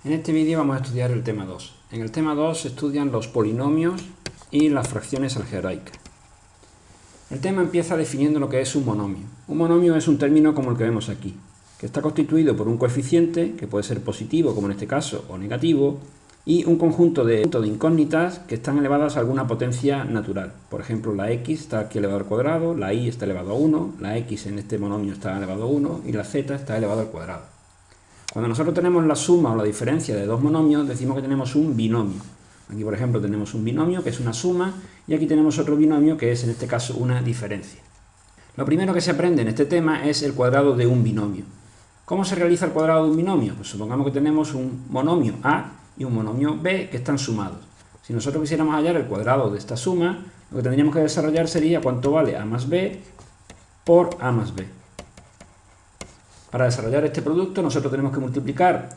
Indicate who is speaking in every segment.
Speaker 1: En este vídeo vamos a estudiar el tema 2. En el tema 2 se estudian los polinomios y las fracciones algebraicas. El tema empieza definiendo lo que es un monomio. Un monomio es un término como el que vemos aquí, que está constituido por un coeficiente, que puede ser positivo, como en este caso, o negativo, y un conjunto de incógnitas que están elevadas a alguna potencia natural. Por ejemplo, la x está aquí elevado al cuadrado, la y está elevado a 1, la x en este monomio está elevado a 1 y la z está elevado al cuadrado. Cuando nosotros tenemos la suma o la diferencia de dos monomios, decimos que tenemos un binomio. Aquí, por ejemplo, tenemos un binomio que es una suma y aquí tenemos otro binomio que es, en este caso, una diferencia. Lo primero que se aprende en este tema es el cuadrado de un binomio. ¿Cómo se realiza el cuadrado de un binomio? Pues supongamos que tenemos un monomio A y un monomio B que están sumados. Si nosotros quisiéramos hallar el cuadrado de esta suma, lo que tendríamos que desarrollar sería cuánto vale A más B por A más B. Para desarrollar este producto nosotros tenemos que multiplicar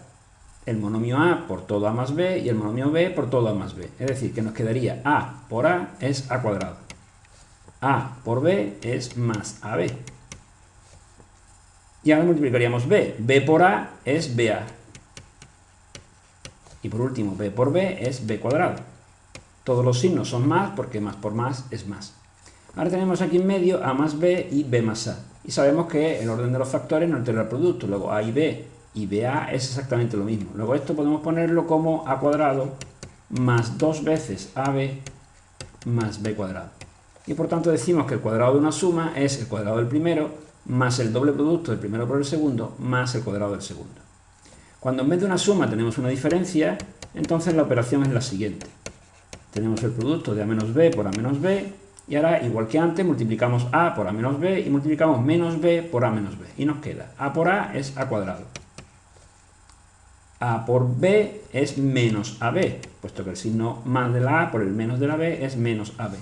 Speaker 1: el monomio A por todo A más B y el monomio B por todo A más B. Es decir, que nos quedaría A por A es A cuadrado. A por B es más AB. Y ahora multiplicaríamos B. B por A es BA. Y por último, B por B es B cuadrado. Todos los signos son más porque más por más es más. Ahora tenemos aquí en medio A más B y B más A. Y sabemos que el orden de los factores no altera el producto. Luego A y B y BA es exactamente lo mismo. Luego esto podemos ponerlo como A cuadrado más 2 veces AB más B cuadrado. Y por tanto decimos que el cuadrado de una suma es el cuadrado del primero más el doble producto del primero por el segundo más el cuadrado del segundo. Cuando en vez de una suma tenemos una diferencia, entonces la operación es la siguiente. Tenemos el producto de A menos B por A menos B. Y ahora, igual que antes, multiplicamos A por A menos B y multiplicamos menos B por A menos B. Y nos queda A por A es A cuadrado. A por B es menos AB, puesto que el signo más de la A por el menos de la B es menos AB.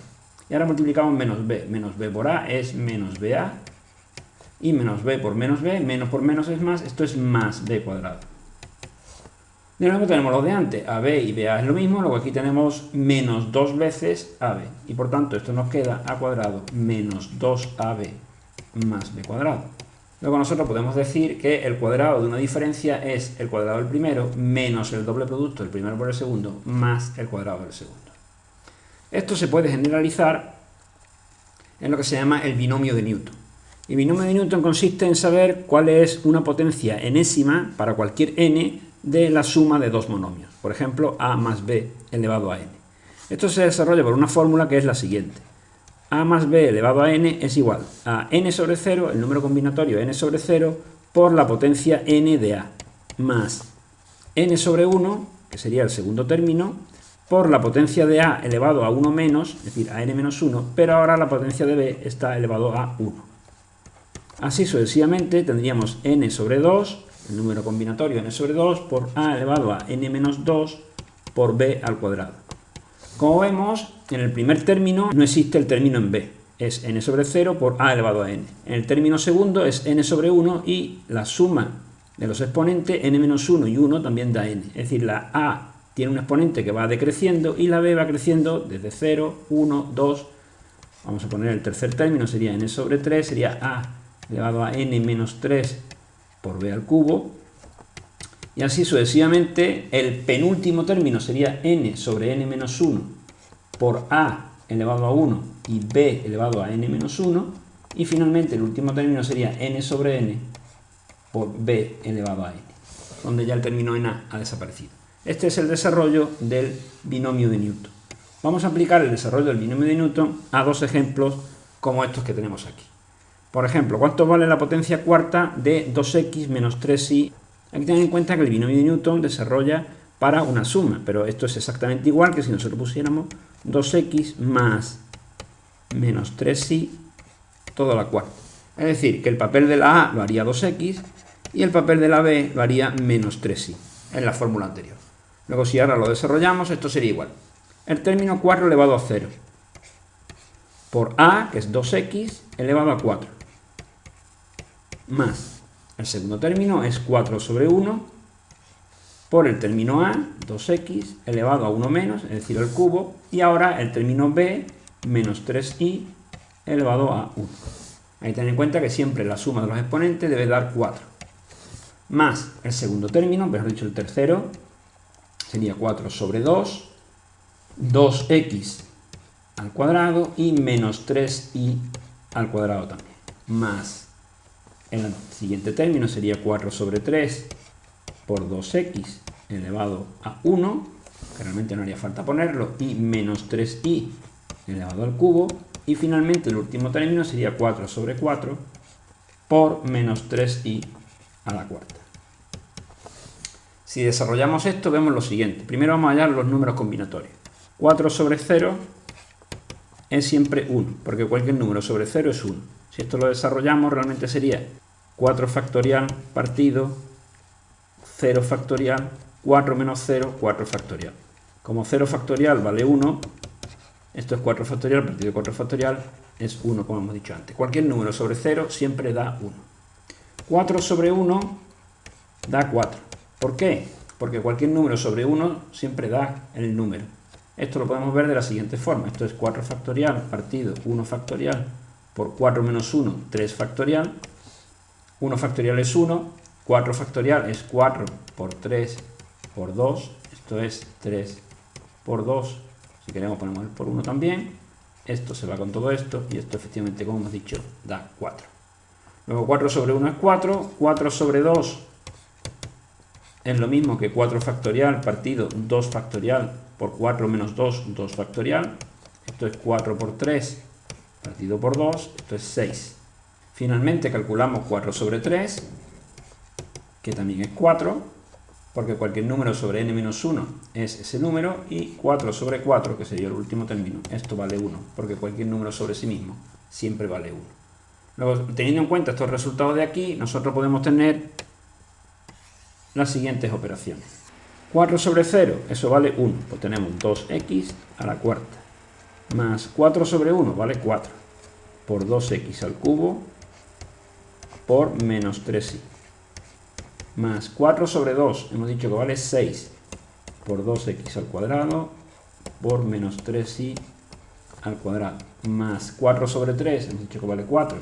Speaker 1: Y ahora multiplicamos menos B. Menos B por A es menos BA. Y menos B por menos B, menos por menos es más, esto es más B cuadrado. De nuevo tenemos lo de antes, AB y BA es lo mismo, luego aquí tenemos menos 2 veces AB. Y por tanto esto nos queda A cuadrado menos 2AB más B cuadrado. Luego nosotros podemos decir que el cuadrado de una diferencia es el cuadrado del primero menos el doble producto del primero por el segundo más el cuadrado del segundo. Esto se puede generalizar en lo que se llama el binomio de Newton. El binomio de Newton consiste en saber cuál es una potencia enésima para cualquier n de la suma de dos monomios. Por ejemplo, A más B elevado a n. Esto se desarrolla por una fórmula que es la siguiente. A más B elevado a n es igual a n sobre 0, el número combinatorio n sobre 0, por la potencia n de A, más n sobre 1, que sería el segundo término, por la potencia de A elevado a 1 menos, es decir, a n menos 1, pero ahora la potencia de B está elevado a 1. Así sucesivamente tendríamos n sobre 2, el número combinatorio n sobre 2, por a elevado a n menos 2 por b al cuadrado. Como vemos, en el primer término no existe el término en b, es n sobre 0 por a elevado a n. En el término segundo es n sobre 1 y la suma de los exponentes n menos 1 y 1 también da n. Es decir, la a tiene un exponente que va decreciendo y la b va creciendo desde 0, 1, 2. Vamos a poner el tercer término, sería n sobre 3, sería a elevado a n menos 3 por b al cubo, y así sucesivamente. El penúltimo término sería n sobre n menos 1 por a elevado a 1 y b elevado a n menos 1, y finalmente el último término sería n sobre n por b elevado a n, donde ya el término en a ha desaparecido. Este es el desarrollo del binomio de Newton. Vamos a aplicar el desarrollo del binomio de Newton a dos ejemplos como estos que tenemos aquí. Por ejemplo, ¿cuánto vale la potencia cuarta de 2x menos 3y? Hay que tener en cuenta que el binomio de Newton desarrolla para una suma, pero esto es exactamente igual que si nosotros pusiéramos 2x más menos 3y todo a la cuarta. Es decir, que el papel de la a lo haría 2x y el papel de la b lo haría menos 3y en la fórmula anterior. Luego, si ahora lo desarrollamos, esto sería igual. El término 4 elevado a 0 por a, que es 2x, elevado a 4. Más el segundo término es 4 sobre 1 por el término a, 2x, elevado a 1 menos, es decir, al cubo, y ahora el término b, menos 3y, elevado a 1. Hay que tener en cuenta que siempre la suma de los exponentes debe dar 4. Más el segundo término, mejor dicho el tercero, sería 4 sobre 2, 2x al cuadrado y menos 3y al cuadrado también, más el siguiente término sería 4 sobre 3 por 2x elevado a 1, que realmente no haría falta ponerlo, y menos 3y elevado al cubo, y finalmente el último término sería 4 sobre 4 por menos 3y a la cuarta. Si desarrollamos esto, vemos lo siguiente. Primero vamos a hallar los números combinatorios. 4 sobre 0 es siempre 1, porque cualquier número sobre 0 es 1. Si esto lo desarrollamos, realmente sería 4 factorial partido 0 factorial, 4 menos 0, 4 factorial. Como 0 factorial vale 1, esto es 4 factorial partido 4 factorial, es 1, como hemos dicho antes. Cualquier número sobre 0 siempre da 1. 4 sobre 1 da 4. ¿Por qué? Porque cualquier número sobre 1 siempre da el número. Esto lo podemos ver de la siguiente forma. Esto es 4 factorial partido 1 factorial por 4 menos 1, 3 factorial. 1 factorial es 1, 4 factorial es 4 por 3 por 2. Esto es 3 por 2. Si queremos ponemos el por 1 también. Esto se va con todo esto y esto efectivamente, como hemos dicho, da 4. Luego 4 sobre 1 es 4, 4 sobre 2 es lo mismo que 4 factorial partido 2 factorial por 4 menos 2, 2 factorial. Esto es 4 por 3 partido por 2, esto es 6. Finalmente calculamos 4 sobre 3, que también es 4, porque cualquier número sobre n-1 es ese número, y 4 sobre 4, que sería el último término, esto vale 1, porque cualquier número sobre sí mismo siempre vale 1. Luego, teniendo en cuenta estos resultados de aquí, nosotros podemos tener las siguientes operaciones. 4 sobre 0, eso vale 1, pues tenemos 2x a la cuarta, más 4 sobre 1 vale 4, por 2x al cubo, por menos 3y, más 4 sobre 2, hemos dicho que vale 6, por 2x al cuadrado, por menos 3y al cuadrado, más 4 sobre 3, hemos dicho que vale 4,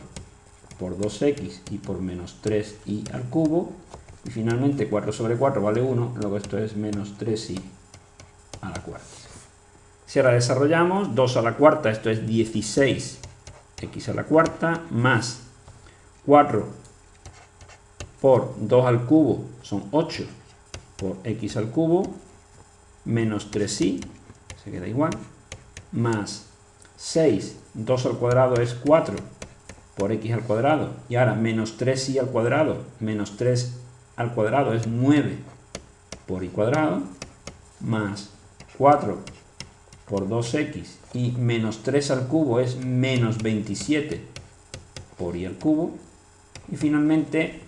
Speaker 1: por 2x y por menos 3y al cubo, y finalmente 4 sobre 4 vale 1, luego esto es menos 3y a la cuarta. Si ahora desarrollamos, 2 a la cuarta, esto es 16x a la cuarta, más 4 por 2 al cubo son 8 por x al cubo, menos 3y, se queda igual, más 6, 2 al cuadrado es 4 por x al cuadrado, y ahora menos 3y al cuadrado, menos 3 al cuadrado es 9 por y cuadrado, más 4 por 2x y menos 3 al cubo es menos 27 por y al cubo, y finalmente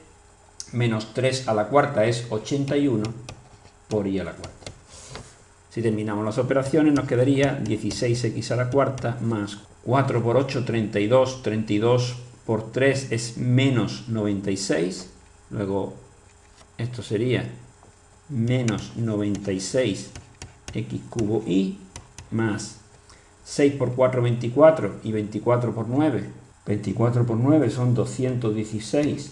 Speaker 1: menos 3 a la cuarta es 81 por y a la cuarta. Si terminamos las operaciones nos quedaría 16x a la cuarta más 4 por 8, 32, 32 por 3 es menos 96, luego esto sería menos 96x cubo y más 6 por 4, 24 y 24 por 9. 24 por 9 son 216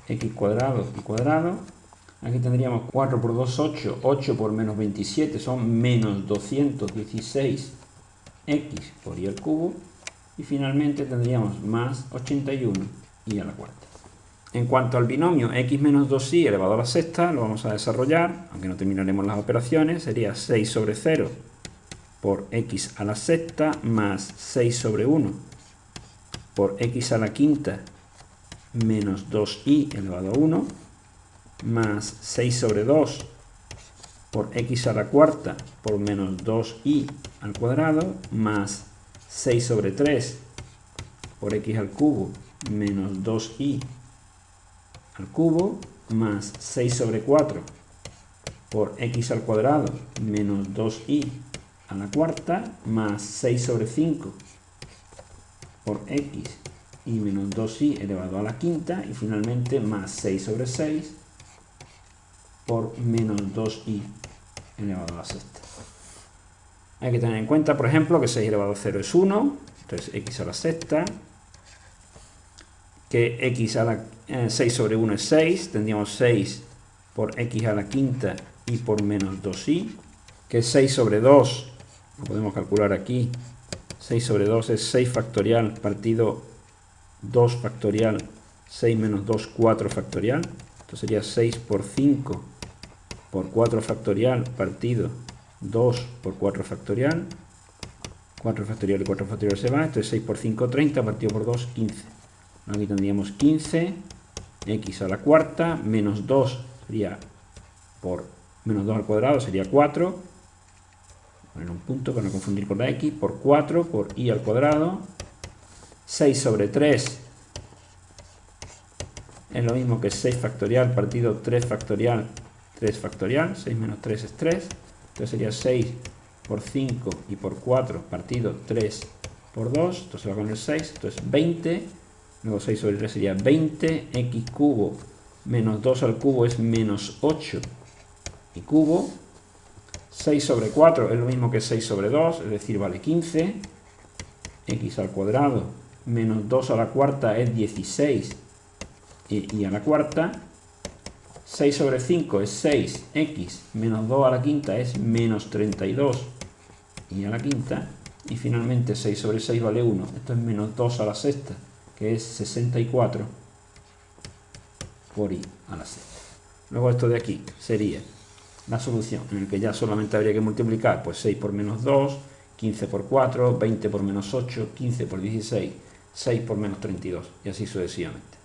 Speaker 1: x cuadrado y cuadrado. Aquí tendríamos 4 por 2, 8. 8 por menos 27 son menos 216 x por y al cubo. Y finalmente tendríamos más 81 y a la cuarta. En cuanto al binomio x menos 2y elevado a la sexta, lo vamos a desarrollar, aunque no terminaremos las operaciones. Sería 6 sobre 0 por x a la sexta más 6 sobre 1 por x a la quinta menos 2y elevado a 1 más 6 sobre 2 por x a la cuarta por menos 2y al cuadrado más 6 sobre 3 por x al cubo menos 2y al cubo más 6 sobre 4 por x al cuadrado menos 2y a la cuarta más 6 sobre 5 por x y menos 2y elevado a la quinta, y finalmente más 6 sobre 6 por menos 2y elevado a la sexta. Hay que tener en cuenta, por ejemplo, que 6 elevado a 0 es 1, entonces x a la sexta, que 6 sobre 1 es 6, tendríamos 6 por x a la quinta y por menos 2i, que es 6 sobre 2, lo podemos calcular aquí, 6 sobre 2 es 6 factorial partido 2 factorial, 6 menos 2, 4 factorial, esto sería 6 por 5 por 4 factorial partido 2 por 4 factorial, 4 factorial y 4 factorial se va, esto es 6 por 5, 30, partido por 2, 15. Aquí tendríamos 15, x a la cuarta, menos 2 sería por menos 2 al cuadrado, sería 4, poner un punto para no confundir con la x, por 4 por i al cuadrado, 6 sobre 3 es lo mismo que 6 factorial partido 3 factorial, 3 factorial, 6 menos 3 es 3, entonces sería 6 por 5 y por 4 partido 3 por 2, esto se va con el 6, esto es 20, luego 6 sobre 3 sería 20, x cubo menos 2 al cubo es menos 8 y cubo, 6 sobre 4 es lo mismo que 6 sobre 2, es decir, vale 15, x al cuadrado menos 2 a la cuarta es 16 y a la cuarta, 6 sobre 5 es 6, x menos 2 a la quinta es menos 32 y a la quinta, y finalmente 6 sobre 6 vale 1, esto es menos 2 a la sexta, que es 64 por i a la sexta. Luego esto de aquí sería la solución, en el que ya solamente habría que multiplicar, pues 6 por menos 2, 15 por 4, 20 por menos 8, 15 por 16, 6 por menos 32, y así sucesivamente.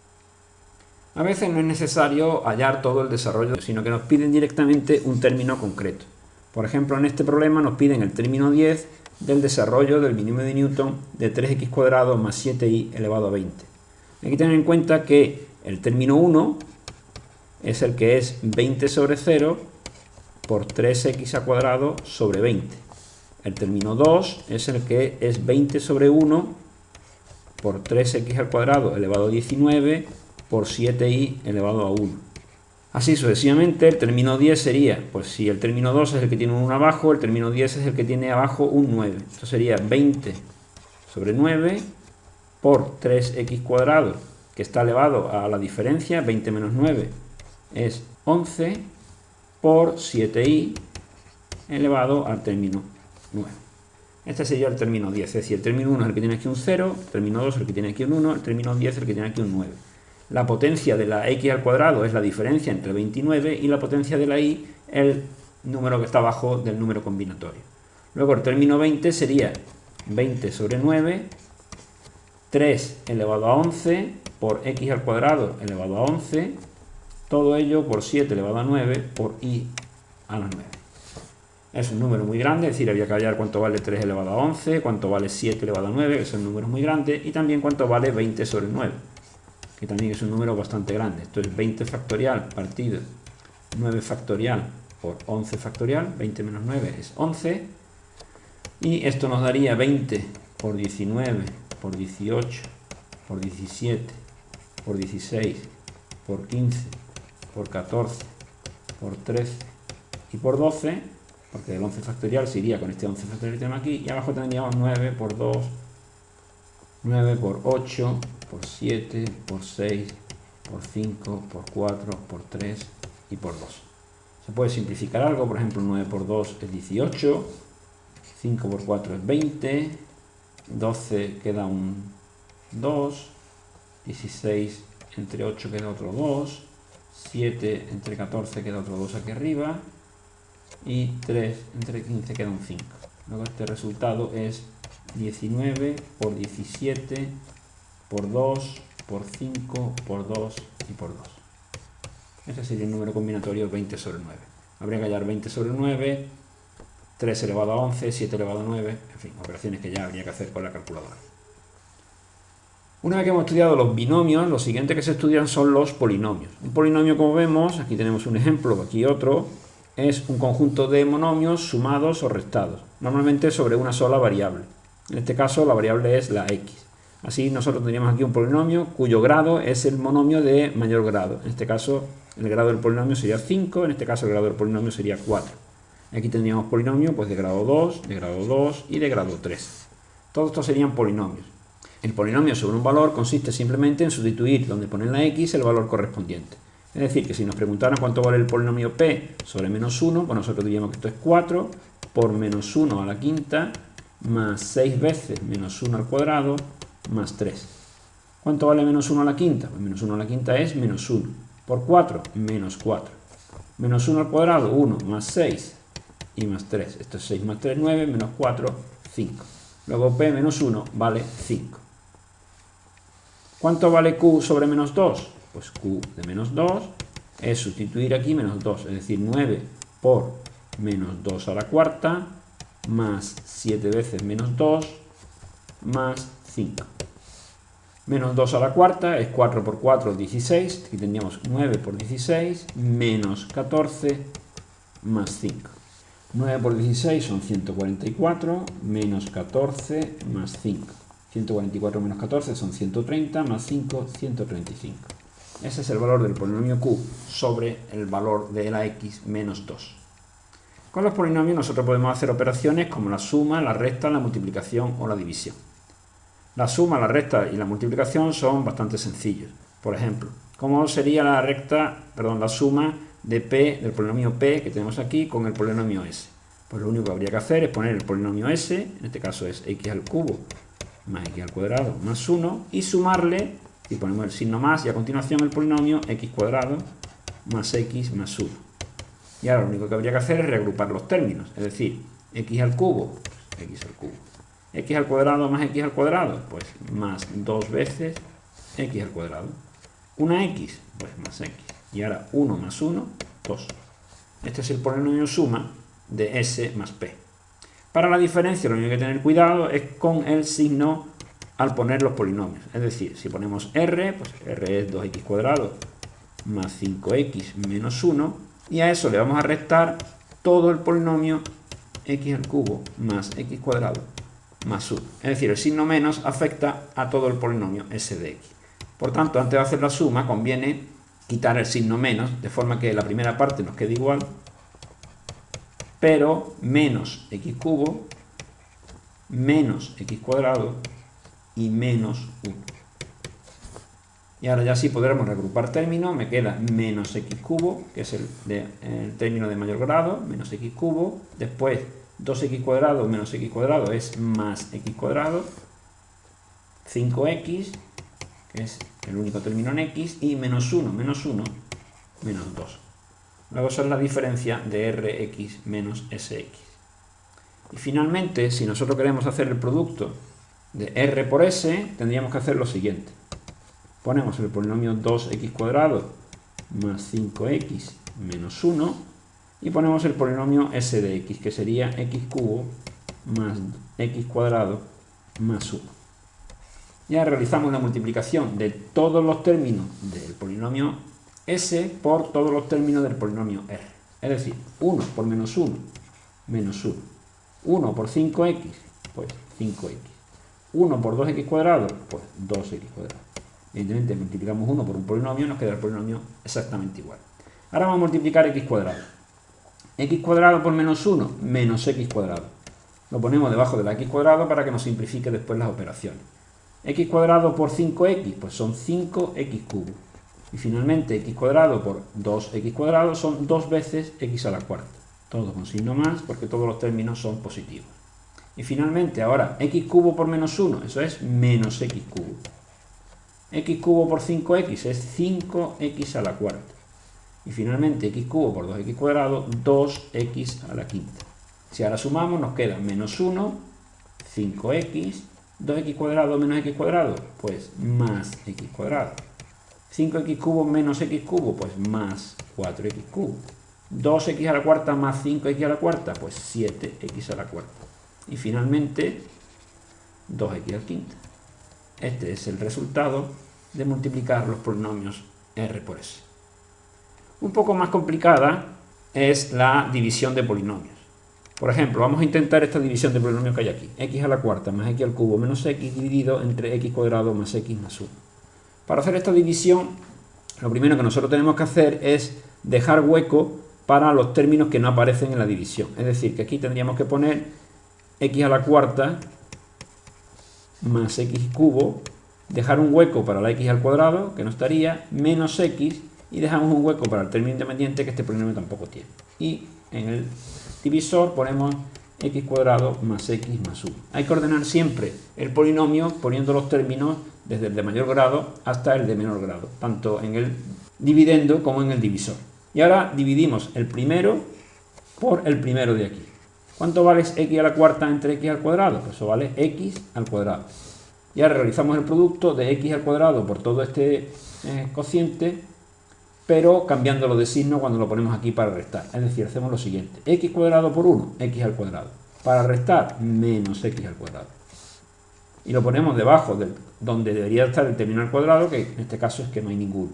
Speaker 1: A veces no es necesario hallar todo el desarrollo, sino que nos piden directamente un término concreto. Por ejemplo, en este problema nos piden el término 10 del desarrollo del binomio de Newton de 3x cuadrado más 7i elevado a 20. Hay que tener en cuenta que el término 1 es el que es 20 sobre 0 por 3x al cuadrado sobre 20. El término 2 es el que es 20 sobre 1 por 3x al cuadrado elevado a 19 por 7i elevado a 1. Así sucesivamente, el término 10 sería, pues si el término 2 es el que tiene un 1 abajo, el término 10 es el que tiene abajo un 9. Esto sería 20 sobre 9 por 3x cuadrado, que está elevado a la diferencia, 20 menos 9 es 11, por 7i elevado al término 9. Este sería el término 10, es decir, el término 1 es el que tiene aquí un 0, el término 2 es el que tiene aquí un 1, el término 10 es el que tiene aquí un 9. La potencia de la x al cuadrado es la diferencia entre 29 y la potencia de la y el número que está abajo del número combinatorio. Luego el término 20 sería 20 sobre 9, 3 elevado a 11 por x al cuadrado elevado a 11, todo ello por 7 elevado a 9 por i a la 9. Es un número muy grande, es decir, había que hallar cuánto vale 3 elevado a 11, cuánto vale 7 elevado a 9, que son números muy grandes, y también cuánto vale 20 sobre 9, que también es un número bastante grande. Esto es 20 factorial partido 9 factorial por 11 factorial, 20 menos 9 es 11, y esto nos daría 20 por 19 por 18 por 17 por 16 por 15 por 14 por 13 y por 12, porque el 11 factorial se iría con este 11 factorial que tenemos aquí, y abajo tendríamos 9 por 2, 9 por 8, por 7, por 6, por 5, por 4, por 3 y por 2. Se puede simplificar algo, por ejemplo 9 por 2 es 18, 5 por 4 es 20, 12 queda un 2, 16 entre 8 queda otro 2, 7 entre 14 queda otro 2 aquí arriba, y 3 entre 15 queda un 5. Luego este resultado es 19 por 17 por 2 por 5 por 2 y por 2. Ese sería el número combinatorio 20 sobre 9. Habría que hallar 20 sobre 9, 3 elevado a 11, 7 elevado a 9, en fin, operaciones que ya habría que hacer con la calculadora. Una vez que hemos estudiado los binomios, lo siguiente que se estudian son los polinomios. Un polinomio, como vemos, aquí tenemos un ejemplo, aquí otro, es un conjunto de monomios sumados o restados, normalmente sobre una sola variable. En este caso la variable es la x. Así nosotros tendríamos aquí un polinomio cuyo grado es el monomio de mayor grado. En este caso el grado del polinomio sería 5, en este caso el grado del polinomio sería 4. Aquí tendríamos polinomio pues, de grado 2, de grado 2 y de grado 3. Todos estos serían polinomios. El polinomio sobre un valor consiste simplemente en sustituir donde pone la x el valor correspondiente. Es decir, que si nos preguntaran cuánto vale el polinomio p sobre menos 1, pues nosotros diríamos que esto es 4 por menos 1 a la quinta más 6 veces menos 1 al cuadrado más 3. ¿Cuánto vale menos 1 a la quinta? Pues menos 1 a la quinta es menos 1. Por 4, menos 4. Menos 1 al cuadrado, 1 más 6 y más 3. Esto es 6 más 3, 9, menos 4, 5. Luego p menos 1 vale 5. ¿Cuánto vale q sobre menos 2? Pues q de menos 2 es sustituir aquí menos 2, es decir, 9 por menos 2 a la cuarta, más 7 veces menos 2, más 5. Menos 2 a la cuarta es 4 por 4, 16. Aquí tendríamos 9 por 16, menos 14, más 5. 9 por 16 son 144, menos 14, más 5. 144 menos 14 son 130, más 5, 135. Ese es el valor del polinomio q sobre el valor de la x menos 2. Con los polinomios nosotros podemos hacer operaciones como la suma, la resta, la multiplicación o la división. La suma, la resta y la multiplicación son bastante sencillos. Por ejemplo, ¿cómo sería la suma de p, del polinomio p que tenemos aquí con el polinomio s? Pues lo único que habría que hacer es poner el polinomio s, en este caso es x al cubo más x al cuadrado más 1, y sumarle, y ponemos el signo más, y a continuación el polinomio x cuadrado más x más 1. Y ahora lo único que habría que hacer es reagrupar los términos, es decir, x al cubo, pues x al cubo. X al cuadrado más x al cuadrado, pues más 2 veces x al cuadrado. Una x, pues más x. Y ahora 1 más 1, 2. Este es el polinomio suma de s más p. Para la diferencia lo único que hay que tener cuidado es con el signo al poner los polinomios. Es decir, si ponemos r, pues r es 2x cuadrado más 5x menos 1, y a eso le vamos a restar todo el polinomio x al cubo más x cuadrado más 1. Es decir, el signo menos afecta a todo el polinomio s de x. Por tanto, antes de hacer la suma, conviene quitar el signo menos, de forma que la primera parte nos quede igual, pero menos x cubo, menos x cuadrado y menos 1. Y ahora ya sí podremos reagrupar términos. Me queda menos x cubo, que es el término de mayor grado, menos x cubo. Después 2x cuadrado menos x cuadrado es más x cuadrado. 5x, que es el único término en x, y menos 1, menos 2. Luego esa es la diferencia de rx menos sx. Y finalmente, si nosotros queremos hacer el producto de r por s, tendríamos que hacer lo siguiente. Ponemos el polinomio 2x cuadrado más 5x menos 1 y ponemos el polinomio s de x, que sería x cubo más x cuadrado más 1. Ya realizamos la multiplicación de todos los términos del polinomio s por todos los términos del polinomio r. Es decir, 1 por menos 1, menos 1. 1 por 5x, pues 5x. 1 por 2x cuadrado, pues 2x cuadrado. Evidentemente multiplicamos 1 por un polinomio, nos queda el polinomio exactamente igual. Ahora vamos a multiplicar x cuadrado. X cuadrado por menos 1, menos x cuadrado. Lo ponemos debajo de la x cuadrado para que nos simplifique después las operaciones. X cuadrado por 5x, pues son 5x cubo. Y finalmente x cuadrado por 2x cuadrado son 2 veces x a la cuarta. Todo con signo más porque todos los términos son positivos. Y finalmente ahora x cubo por menos 1, eso es menos x cubo. X cubo por 5x es 5x a la cuarta. Y finalmente x cubo por 2x cuadrado, 2x a la quinta. Si ahora sumamos nos queda menos 1, 5x, 2x cuadrado menos x cuadrado, pues más x cuadrado. 5x cubo menos x cubo, pues más 4x cubo. 2x a la cuarta más 5x a la cuarta, pues 7x a la cuarta. Y finalmente 2x a la quinta. Este es el resultado de multiplicar los polinomios r por s. Un poco más complicada es la división de polinomios. Por ejemplo, vamos a intentar esta división de polinomios que hay aquí. X a la cuarta más x al cubo menos x dividido entre x cuadrado más x más 1. Para hacer esta división, lo primero que nosotros tenemos que hacer es dejar hueco para los términos que no aparecen en la división. Es decir, que aquí tendríamos que poner x a la cuarta más x cubo, dejar un hueco para la x al cuadrado, que no estaría, menos x, y dejamos un hueco para el término independiente que este polinomio tampoco tiene. Y en el divisor ponemos x cuadrado más x más 1. Hay que ordenar siempre el polinomio poniendo los términos desde el de mayor grado hasta el de menor grado, tanto en el dividendo como en el divisor. Y ahora dividimos el primero por el primero de aquí. ¿Cuánto vale x a la cuarta entre x al cuadrado? Pues eso vale x al cuadrado. Y ahora realizamos el producto de x al cuadrado por todo este cociente, pero cambiándolo de signo cuando lo ponemos aquí para restar. Es decir, hacemos lo siguiente: x cuadrado por 1, x al cuadrado. Para restar, menos x al cuadrado. Y lo ponemos debajo de donde debería estar el término al cuadrado, que en este caso es que no hay ninguno.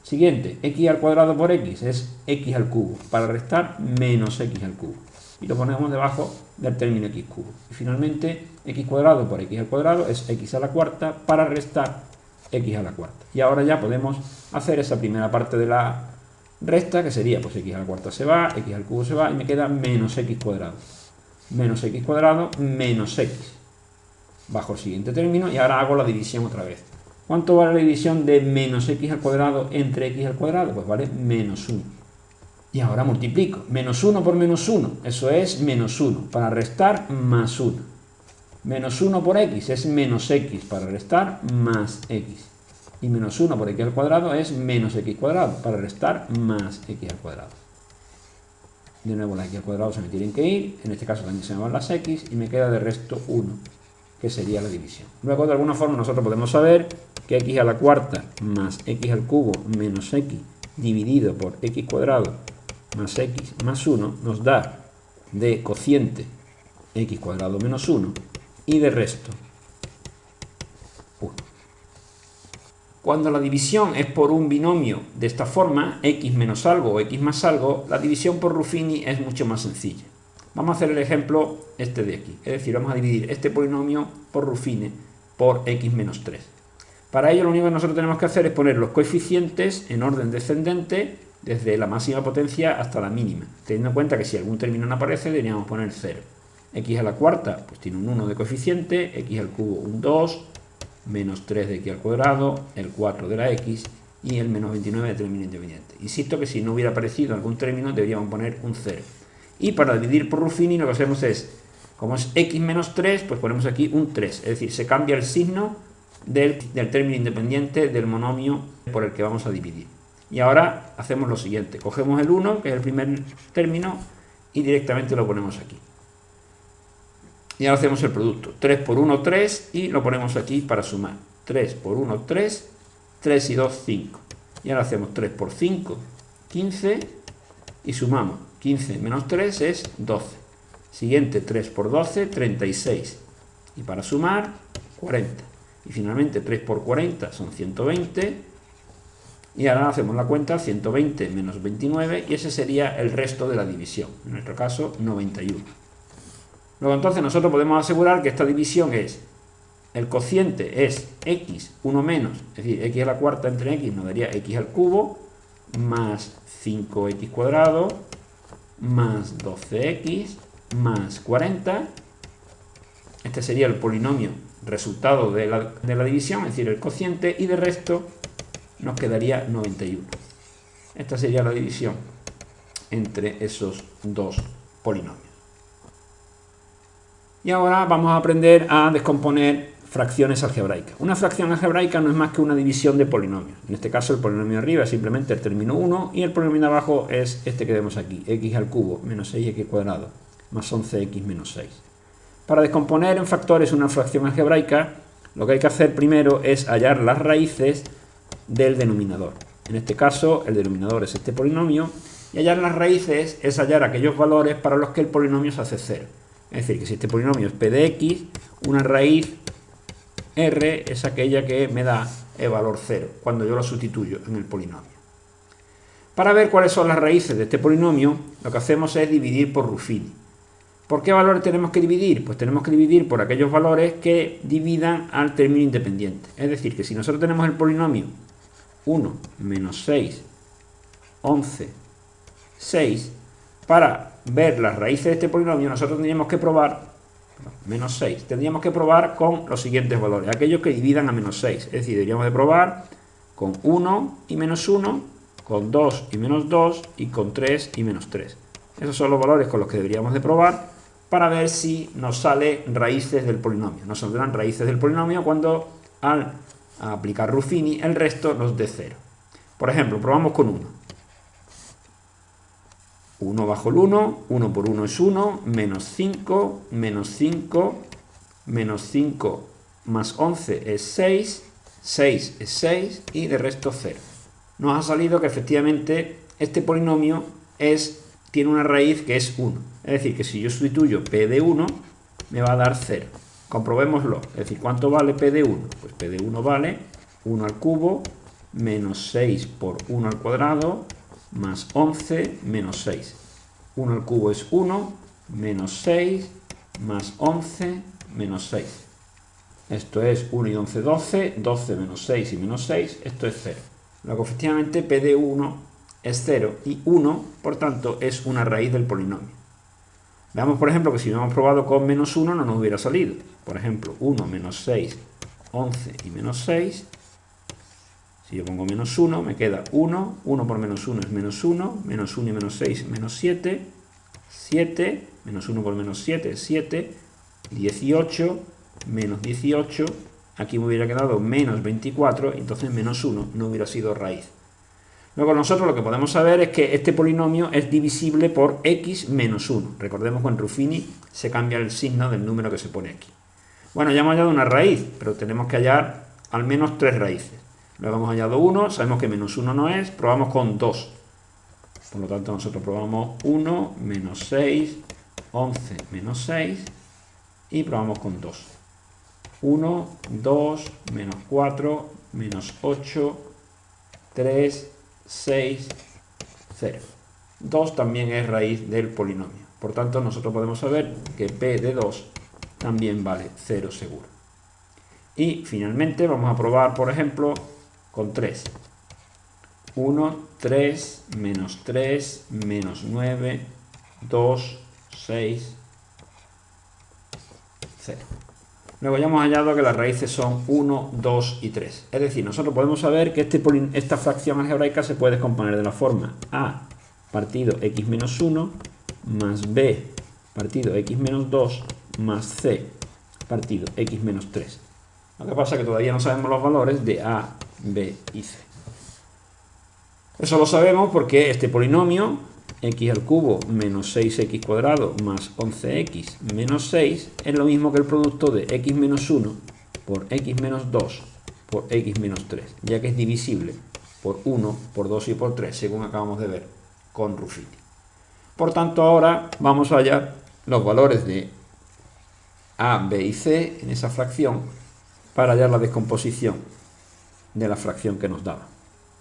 Speaker 1: Siguiente, x al cuadrado por x es x al cubo. Para restar, menos x al cubo. Y lo ponemos debajo del término x cubo. Y finalmente, x cuadrado por x al cuadrado es x a la cuarta. Para restar, x a la cuarta. Y ahora ya podemos hacer esa primera parte de la resta, que sería, pues x a la cuarta se va, x al cubo se va, y me queda menos x cuadrado. Menos x cuadrado menos x. Bajo el siguiente término, y ahora hago la división otra vez. ¿Cuánto vale la división de menos x al cuadrado entre x al cuadrado? Pues vale menos 1. Y ahora multiplico. Menos 1 por menos 1, eso es menos 1. Para restar, más 1. Menos 1 por x es menos x. Para restar, más x. Y menos 1 por x al cuadrado es menos x cuadrado. Para restar, más x al cuadrado. De nuevo las x al cuadrado se me tienen que ir. En este caso también se me van las x. Y me queda de resto 1, que sería la división. Luego, de alguna forma, nosotros podemos saber que x a la cuarta más x al cubo menos x dividido por x cuadrado más x más 1 nos da de cociente x cuadrado menos 1 y de resto 1. Cuando la división es por un binomio de esta forma, x menos algo o x más algo, la división por Ruffini es mucho más sencilla. Vamos a hacer el ejemplo este de aquí, es decir, vamos a dividir este polinomio por Ruffini por x menos 3. Para ello lo único que nosotros tenemos que hacer es poner los coeficientes en orden descendente desde la máxima potencia hasta la mínima, teniendo en cuenta que si algún término no aparece deberíamos poner 0. X a la cuarta pues tiene un 1 de coeficiente, x al cubo un 2, menos 3 de x al cuadrado, el 4 de la x y el menos 29 de término independiente. Insisto que si no hubiera aparecido algún término deberíamos poner un 0. Y para dividir por Ruffini lo que hacemos es, como es x menos 3, pues ponemos aquí un 3, es decir, se cambia el signo del término independiente del monomio por el que vamos a dividir. Y ahora hacemos lo siguiente, cogemos el 1, que es el primer término, y directamente lo ponemos aquí. Y ahora hacemos el producto, 3 por 1, 3, y lo ponemos aquí para sumar. 3 por 1, 3, 3 y 2, 5. Y ahora hacemos 3 por 5, 15, y sumamos. 15 menos 3 es 12. Siguiente, 3 por 12, 36. Y para sumar, 40. Y finalmente 3 por 40 son 120. Y ahora hacemos la cuenta, 120 menos 29, y ese sería el resto de la división. En nuestro caso, 91. Luego entonces nosotros podemos asegurar que esta división es, el cociente es x, 1 menos, es decir, x a la cuarta entre x nos daría x al cubo, más 5x cuadrado, más 12x, más 40. Este sería el polinomio resultado de la división, es decir, el cociente, y de resto nos quedaría 91. Esta sería la división entre esos dos polinomios. Y ahora vamos a aprender a descomponer fracciones algebraicas. Una fracción algebraica no es más que una división de polinomios. En este caso el polinomio de arriba es simplemente el término 1 y el polinomio de abajo es este que vemos aquí, x al cubo menos 6x cuadrado más 11x menos 6. Para descomponer en factores una fracción algebraica, lo que hay que hacer primero es hallar las raíces del denominador. En este caso el denominador es este polinomio, y hallar las raíces es hallar aquellos valores para los que el polinomio se hace 0. Es decir, que si este polinomio es p de x, una raíz r es aquella que me da el valor 0, cuando yo lo sustituyo en el polinomio. Para ver cuáles son las raíces de este polinomio, lo que hacemos es dividir por Ruffini. ¿Por qué valores tenemos que dividir? Pues tenemos que dividir por aquellos valores que dividan al término independiente. Es decir, que si nosotros tenemos el polinomio 1 menos 6, 11, 6, para ver las raíces de este polinomio nosotros tendríamos que probar, menos 6, tendríamos que probar con los siguientes valores, aquellos que dividan a menos 6, es decir, deberíamos de probar con 1 y menos 1 con 2 y menos 2 y con 3 y menos 3. Esos son los valores con los que deberíamos de probar para ver si nos sale raíces del polinomio. Nos saldrán raíces del polinomio cuando al aplicar Ruffini el resto nos dé 0. Por ejemplo, probamos con 1. 1 bajo el 1, 1 por 1 es 1, menos 5, menos 5, menos 5 más 11 es 6, 6 es 6 y de resto 0. Nos ha salido que efectivamente este polinomio tiene una raíz que es 1. Es decir, que si yo sustituyo p de 1, me va a dar 0. Comprobémoslo. Es decir, ¿cuánto vale p de 1? Pues p de 1 vale 1 al cubo menos 6 por 1 al cuadrado más 11 menos 6. 1 al cubo es 1, menos 6 más 11 menos 6. Esto es 1 y 11, 12, 12 menos 6 y menos 6, esto es 0. Luego, efectivamente, p de 1 es 0 y 1, por tanto, es una raíz del polinomio. Veamos, por ejemplo, que si lo hemos probado con menos 1 no nos hubiera salido. Por ejemplo, 1 menos 6, 11 y menos 6. Si yo pongo menos 1, me queda 1. 1 por menos 1 es menos 1. Menos 1 y menos 6, menos 7. 7. Menos 1 por menos 7 es 7. 18. Menos 18. Aquí me hubiera quedado menos 24. Entonces menos 1 no hubiera sido raíz. Luego nosotros lo que podemos saber es que este polinomio es divisible por x menos 1. Recordemos que en Ruffini se cambia el signo del número que se pone aquí. Bueno, ya hemos hallado una raíz, pero tenemos que hallar al menos 3 raíces. Luego hemos hallado 1, sabemos que menos 1 no es, probamos con 2. Por lo tanto, nosotros probamos 1, menos 6, 11, menos 6 y probamos con 2. 1, 2, menos 4, menos 8, 3, 6, 0. 2 también es raíz del polinomio. Por tanto, nosotros podemos saber que p de 2 también vale 0 seguro. Y finalmente vamos a probar, por ejemplo, con 3. 1, 3, menos 3, menos 9, 2, 6, 0. Luego ya hemos hallado que las raíces son 1, 2 y 3. Es decir, nosotros podemos saber que esta fracción algebraica se puede descomponer de la forma a partido x menos 1 más b partido x menos 2 más c partido x menos 3. Lo que pasa es que todavía no sabemos los valores de a, b y c. Eso lo sabemos porque este polinomio x al cubo menos 6x cuadrado más 11x menos 6 es lo mismo que el producto de x menos 1 por x menos 2 por x menos 3, ya que es divisible por 1, por 2 y por 3, según acabamos de ver con Ruffini. Por tanto, ahora vamos a hallar los valores de a, b y c en esa fracción para hallar la descomposición de la fracción que nos daba.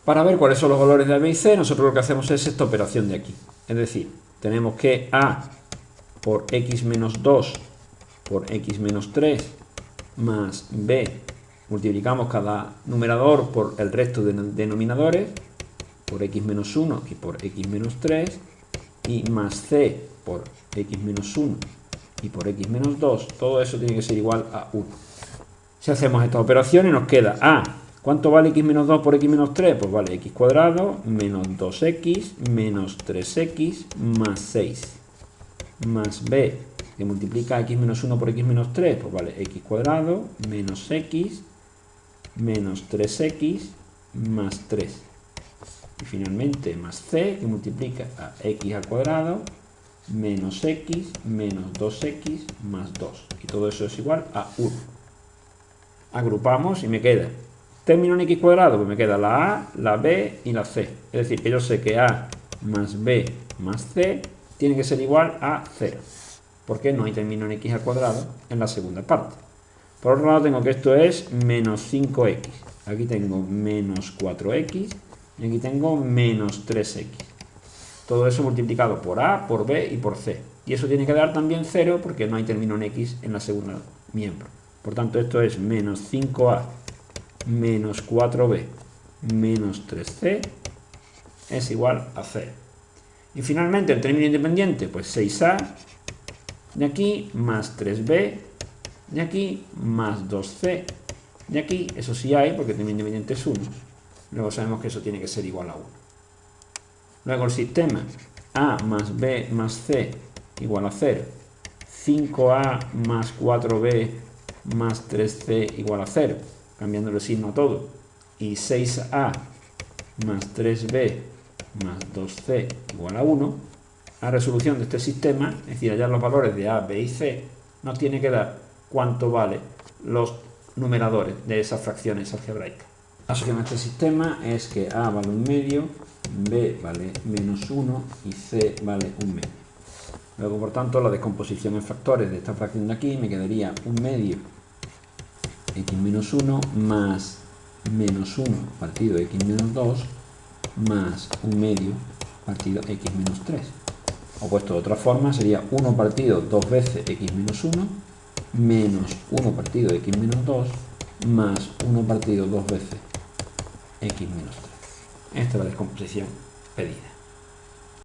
Speaker 1: Para ver cuáles son los valores de a, b y c, nosotros lo que hacemos es esta operación de aquí. Es decir, tenemos que a por x menos 2 por x menos 3 más b, multiplicamos cada numerador por el resto de denominadores, por x menos 1 y por x menos 3, y más c por x menos 1 y por x menos 2, todo eso tiene que ser igual a 1. Si hacemos estas operaciones nos queda a, ¿cuánto vale x menos 2 por x menos 3? Pues vale x cuadrado menos 2x menos 3x más 6, más b, que multiplica x menos 1 por x menos 3, pues vale x cuadrado menos x menos 3x más 3. Y finalmente más c, que multiplica a x al cuadrado menos x menos 2x más 2. Y todo eso es igual a 1. Agrupamos y me queda término en x cuadrado, pues me queda la a, la b y la c. Es decir, que yo sé que a más b más c tiene que ser igual a 0. Porque no hay término en x al cuadrado en la segunda parte. Por otro lado tengo que esto es menos 5x. Aquí tengo menos 4x y aquí tengo menos 3x. Todo eso multiplicado por a, por b y por c. Y eso tiene que dar también 0 porque no hay término en x en la segunda miembro. Por tanto, esto es menos 5a menos 4b menos 3c es igual a 0. Y finalmente el término independiente, pues 6a de aquí más 3b de aquí más 2c de aquí, eso sí hay porque el término independiente es 1. Luego sabemos que eso tiene que ser igual a 1. Luego el sistema a más b más c igual a 0. 5a más 4b más 3c igual a 0, cambiando el signo a todo. Y 6a más 3b más 2c igual a 1. La resolución de este sistema, es decir, hallar los valores de a, b y c, nos tiene que dar cuánto vale los numeradores de esas fracciones algebraicas. La solución de este sistema es que a vale 1 medio, b vale menos 1 y c vale 1 medio. Luego, por tanto, la descomposición en factores de esta fracción de aquí me quedaría 1 medio x menos 1 más menos 1 partido x menos 2 más 1 medio partido x menos 3. O puesto de otra forma sería 1 partido 2 veces x menos 1 menos 1 partido x menos 2 más 1 partido 2 veces x menos 3. Esta es la descomposición pedida.